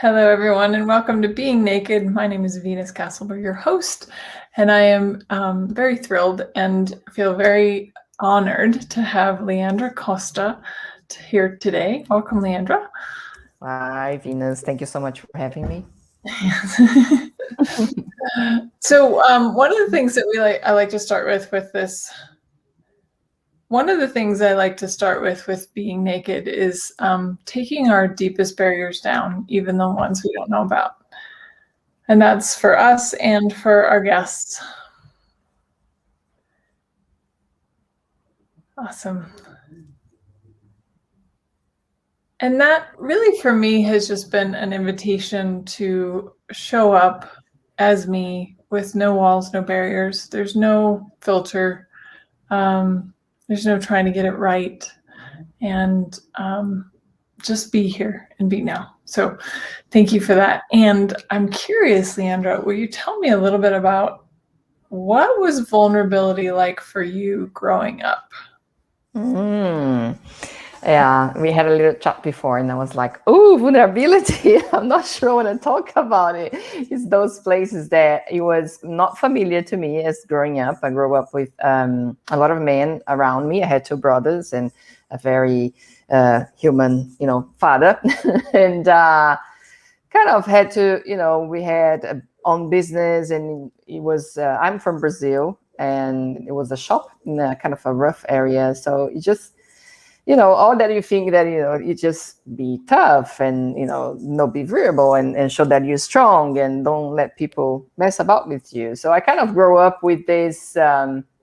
Hello, everyone, and welcome to Being Naked. My name is Venus Castleberg, your host, and I am very thrilled and feel very honored to have Leandra Costa here today. Welcome, Leandra. Hi, Venus. Thank you so much for having me. So, one of the things that I like to start with this. One of the things I like to start with being naked is taking our deepest barriers down, even the ones we don't know about. And that's for us and for our guests. Awesome. And that really for me has just been an invitation to show up as me with no walls, no barriers. There's no filter. There's no trying to get it right. And just be here and be now. So thank you for that. And I'm curious, Leandra, will you tell me a little bit about what was vulnerability like for you growing up? Yeah, we had a little chat before, and I was like, "Oh, vulnerability! I'm not sure I want to talk about it." It's those places that it was not familiar to me as growing up. I grew up with a lot of men around me. I had two brothers and a very human, father, and kind of had to, we had a own business, and it was. I'm from Brazil, and it was a shop in a kind of a rough area, so it just all that you think that, you just be tough and, not be variable and show that you're strong and don't let people mess about with you. So I kind of grew up with this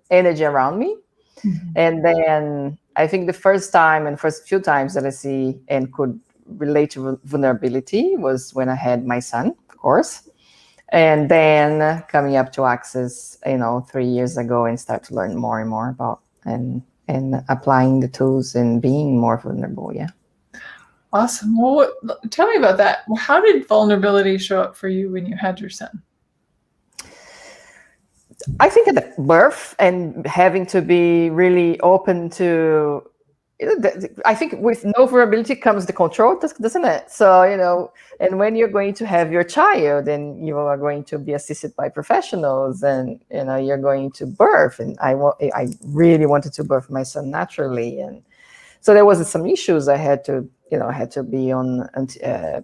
energy around me. Mm-hmm. And then I think the first time and first few times that I see and could relate to vulnerability was when I had my son, of course. And then coming up to Access, 3 years ago and start to learn more and more about and applying the tools and being more vulnerable. Yeah. Awesome. Well, tell me about that. How did vulnerability show up for you when you had your son? I think at the birth and having to be really open to, I think with no vulnerability comes the control, doesn't it? So, and when you're going to have your child and you are going to be assisted by professionals and, you're going to birth. And I really wanted to birth my son naturally. And so there was some issues. I had to be on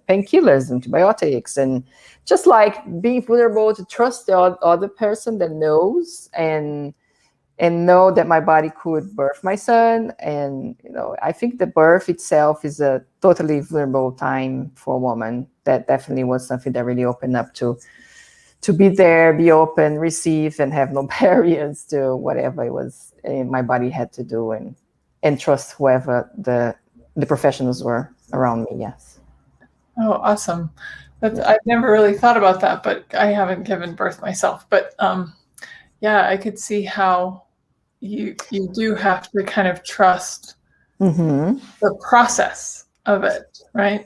painkillers, antibiotics, and just like being vulnerable to trust the other person that knows and know that my body could birth my son. And I think the birth itself is a totally vulnerable time for a woman. That definitely was something that really opened up to be there, be open, receive, and have no barriers to whatever it was my body had to do, and trust whoever the professionals were around me. Yes. Oh, awesome. I've never really thought about that, but I haven't given birth myself. But yeah, I could see how you do have to kind of trust the process of it, right?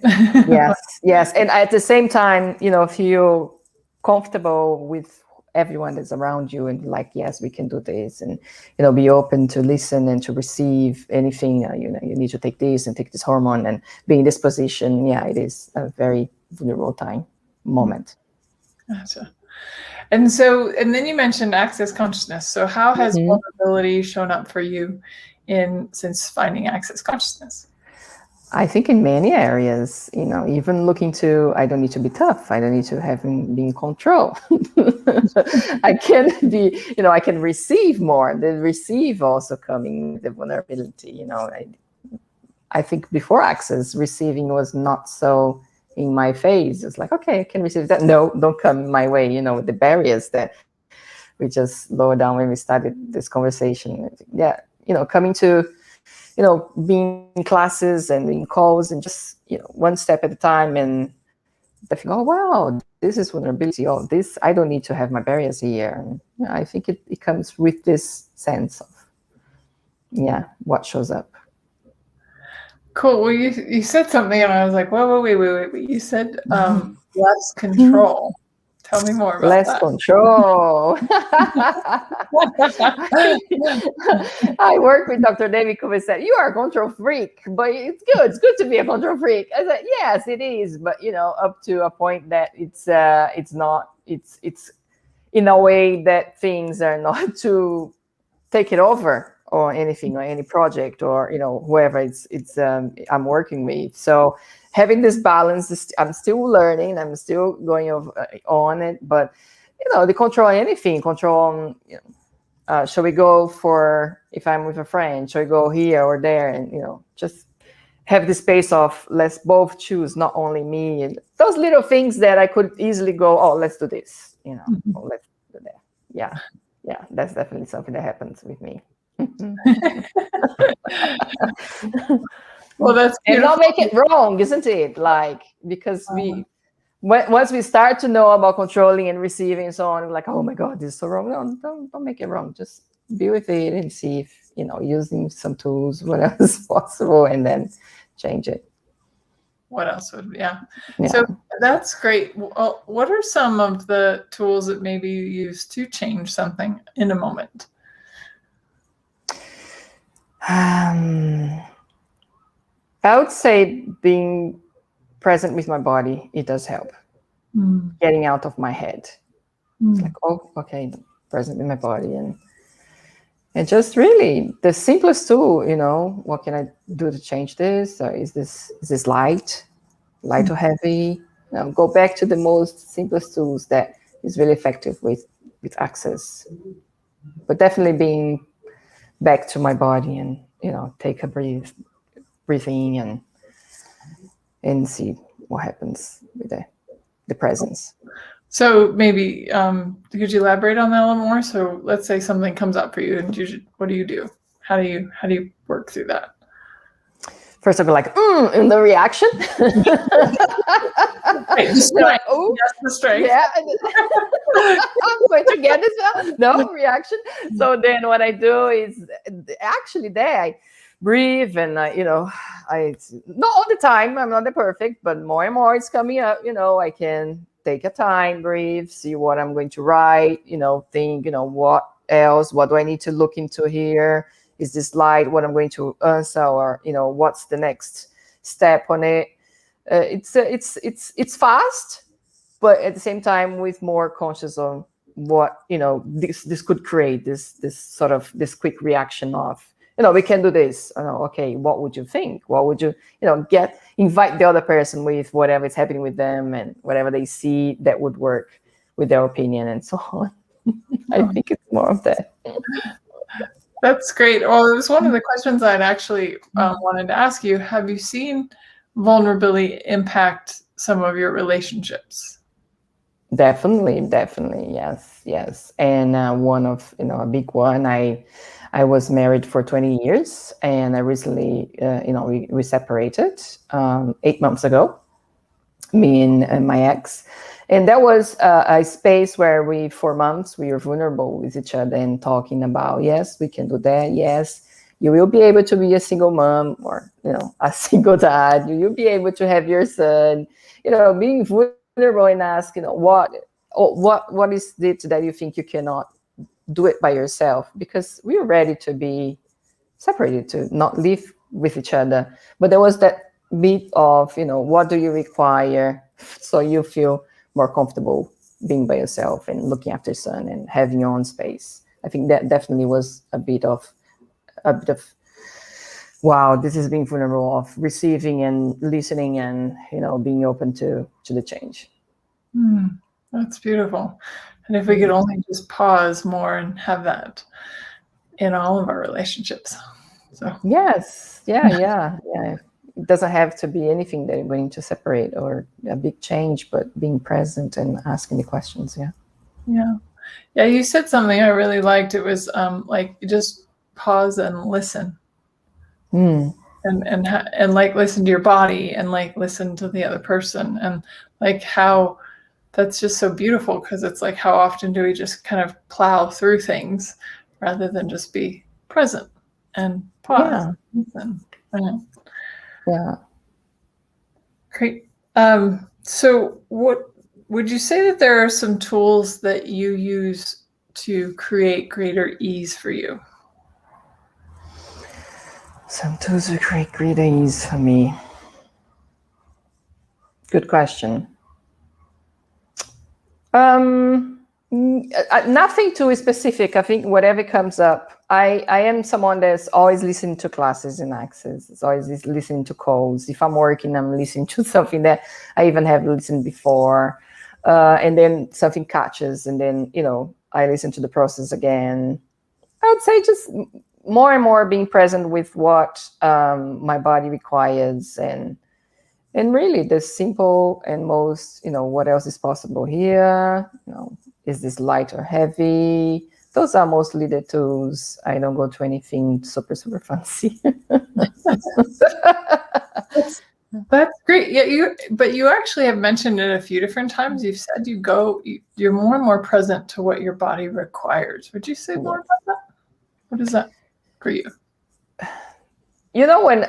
Yes, and at the same time, feel comfortable with everyone that's around you, and like, yes, we can do this, and be open to listen and to receive anything. You need to take this and take this hormone and be in this position. Yeah, it is a very vulnerable moment. Gotcha. And then you mentioned access consciousness. So how has vulnerability shown up for you since finding access consciousness? I think in many areas, even looking to, I don't need to be tough. I don't need to be in control. I can be, I can receive more. The receive also coming with the vulnerability. I think before access, receiving was not so in my face. It's like, okay, I can receive that. No, don't come my way. The barriers that we just lowered down when we started this conversation. Yeah, coming to being in classes and in calls and just, one step at a time, and they think, oh, wow, this is vulnerability. Oh, this, I don't need to have my barriers here. And I think it comes with this sense of, what shows up. Cool. Well, you said something, and I was like, whoa, wait. You said less control. Tell me more about Less that. control. I work with Dr. David Cooper said, you are a control freak, but it's good. It's good to be a control freak. I said, yes, it is. But, up to a point that it's not, it's in a way that things are not to take it over or anything or any project or, whoever I'm working with. So having this balance, I'm still learning, I'm still going on it, but the control anything, control, shall we go for, if I'm with a friend, shall we go here or there, and just have the space of let's both choose, not only me, and those little things that I could easily go, oh, let's do this, or let's do that. Yeah, that's definitely something that happens with me. Well, that's and beautiful. not make it wrong, isn't it? Like, because once we start to know about controlling and receiving and so on, we're like, oh my God, this is so wrong. No, don't make it wrong. Just be with it and see if, using some tools, what else is possible, and then change it. What else would, yeah. So that's great. Well, what are some of the tools that maybe you use to change something in a moment? I would say being present with my body, it does help. Getting out of my head. It's like, oh, okay, present with my body, and just really the simplest tool, what can I do to change this? Is this light or heavy? Go back to the most simplest tools that is really effective with access. But definitely being back to my body and, take a breathe in and see what happens with the presence. So maybe could you elaborate on that a little more? So let's say something comes up for you, and what do you do? How do you work through that? First, I'll be like, in the reaction. Right, the strength. Oh, yes, the strength. Yeah, I'm going to get this. No reaction. So then, what I do is actually I breathe, and I not all the time. I'm not the perfect, but more and more it's coming up. I can take a time, breathe, see what I'm going to write. Think. What else? What do I need to look into here? Is this light what I'm going to answer, or what's the next step on it? It's fast, but at the same time with more conscious on what this could create this sort of this quick reaction of we can do this. Okay, what would you think? What would you invite the other person with whatever is happening with them and whatever they see that would work with their opinion and so on. I think it's more of that. That's great. Well, it was one of the questions I'd actually wanted to ask you. Have you seen vulnerability impact some of your relationships? Definitely, yes. And one of a big one. I was married for 20 years, and I recently, we separated 8 months ago. Me and my ex. And that was a space where for months, we were vulnerable with each other and talking about, yes, we can do that. Yes, you will be able to be a single mom or, a single dad. You will be able to have your son, being vulnerable and ask, what is it that you think you cannot do it by yourself? Because we were ready to be separated, to not live with each other. But there was that bit of, what do you require so you feel more comfortable being by yourself and looking after your son and having your own space. I think that definitely was a bit of wow, this is being vulnerable, of receiving and listening and being open to the change. That's beautiful. And if we could only just pause more and have that in all of our relationships. So yes, yeah. It doesn't have to be anything that you're going to separate or a big change, but being present and asking the questions. Yeah. You said something I really liked. It was like just pause and listen, and like listen to your body, and like listen to the other person, and like how that's just so beautiful, because it's like how often do we just kind of plow through things rather than just be present and pause. Yeah. Great. So what would you say that there are some tools that you use to create greater ease for you? Some tools to create greater ease for me. Good question. Nothing too specific. I think whatever comes up. I am someone that's always listening to classes in Access. It's always listening to calls. If I'm working, I'm listening to something that I even have listened before. And then something catches, and then, I listen to the process again. I would say just more and more being present with what my body requires, and really the simple and most, what else is possible here? Is this light or heavy? Those are mostly the tools. I don't go to anything super, super fancy. That's great. Yeah, but you actually have mentioned it a few different times. You've said you're more and more present to what your body requires. Would you say more about that? What is that for you? When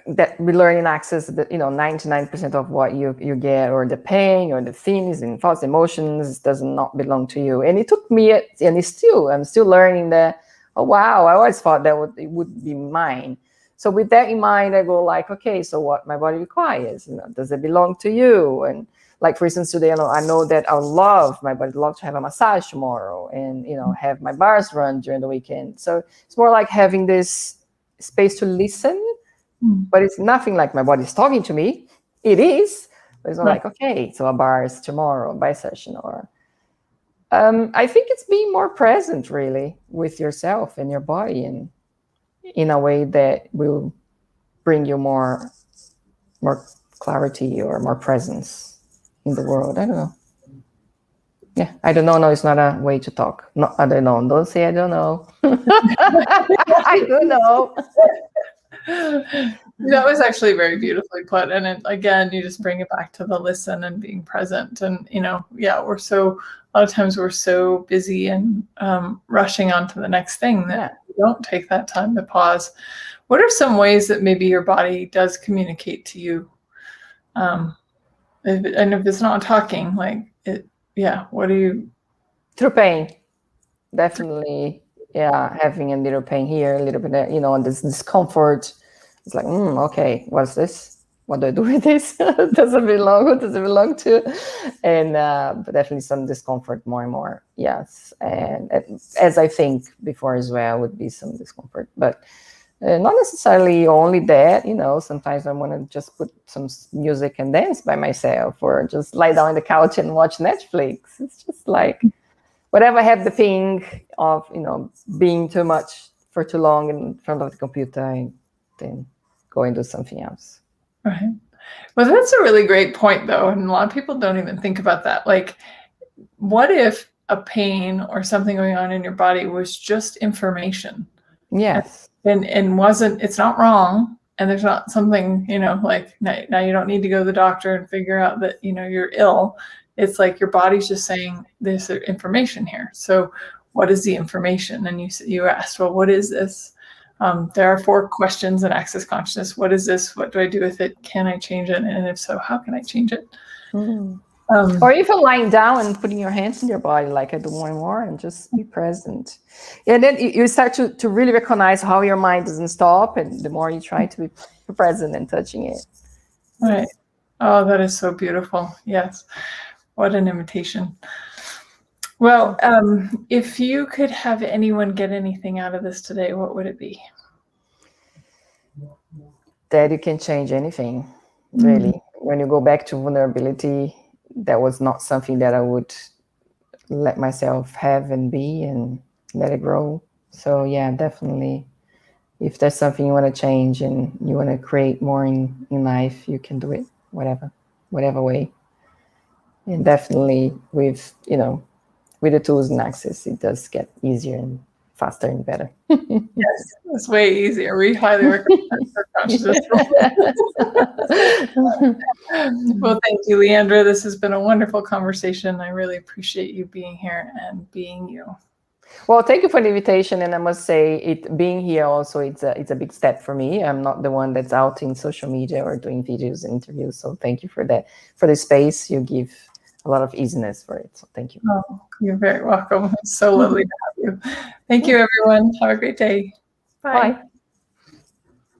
that we learn in Access that 99% of what you get, or the pain or the feelings and thoughts, emotions, does not belong to you. And it took me, and I'm still learning that. Oh wow, I always thought that it would be mine. So with that in mind, I go like, okay, so what my body requires, does it belong to you? And like, for instance, today, I know that my body love to have a massage tomorrow, and have my bars run during the weekend. So it's more like having this space to listen, but it's nothing like my body's talking to me. It is, but it's not like, okay, so a bar is tomorrow, by session, or I think it's being more present really with yourself and your body, and in a way that will bring you more clarity or more presence in the world. I don't know. Yeah, I don't know. No, it's not a way to talk. No, I don't know. Don't say I don't know. I do know. That was actually very beautifully put. And again, you just bring it back to the listen and being present. And, a lot of times we're so busy and rushing on to the next thing that we don't take that time to pause. What are some ways that maybe your body does communicate to you? And if it's not talking, what do you? Through pain, definitely. Yeah, having a little pain here, a little bit, and this discomfort. It's like, okay, what's this? What do I do with this? Does it belong? Who does it belong to? And but definitely some discomfort, more and more. Yes, and as I think before as well, would be some discomfort, but not necessarily only that. Sometimes I want to just put some music and dance by myself, or just lie down on the couch and watch Netflix. It's just like, whatever I have the ping of, being too much for too long in front of the computer, and then go and do something else. Right. Well, that's a really great point, though. And a lot of people don't even think about that. Like, what if a pain or something going on in your body was just information? Yes. And it's not wrong. And there's not something, like now you don't need to go to the doctor and figure out that, you're ill. It's like your body's just saying there's information here. So what is the information? And you asked, well, what is this? There are 4 questions in Access Consciousness. What is this? What do I do with it? Can I change it? And if so, how can I change it? Or even lying down and putting your hands in your body, like I do more and more, and just be present. And then you start to really recognize how your mind doesn't stop, and the more you try to be present and touching it. Right. Oh, that is so beautiful. Yes. What an invitation. Well, if you could have anyone get anything out of this today, what would it be? That you can change anything, really. When you go back to vulnerability, that was not something that I would let myself have and be, and let it grow. So yeah, definitely. If there's something you want to change and you want to create more in life, you can do it, whatever way. And definitely with the tools and access, it does get easier and faster and better. Yes, it's way easier. We highly recommend for consciousness. Well, thank you, Leandra. This has been a wonderful conversation. I really appreciate you being here and being you. Well, thank you for the invitation, and I must say, it being here also, it's a big step for me. I'm not the one that's out in social media or doing videos and interviews, so thank you for that, for the space you give a lot of easiness for it. So thank you. Oh, you're very welcome. It's so lovely to have you. Thank you, everyone. Have a great day. Bye. Bye.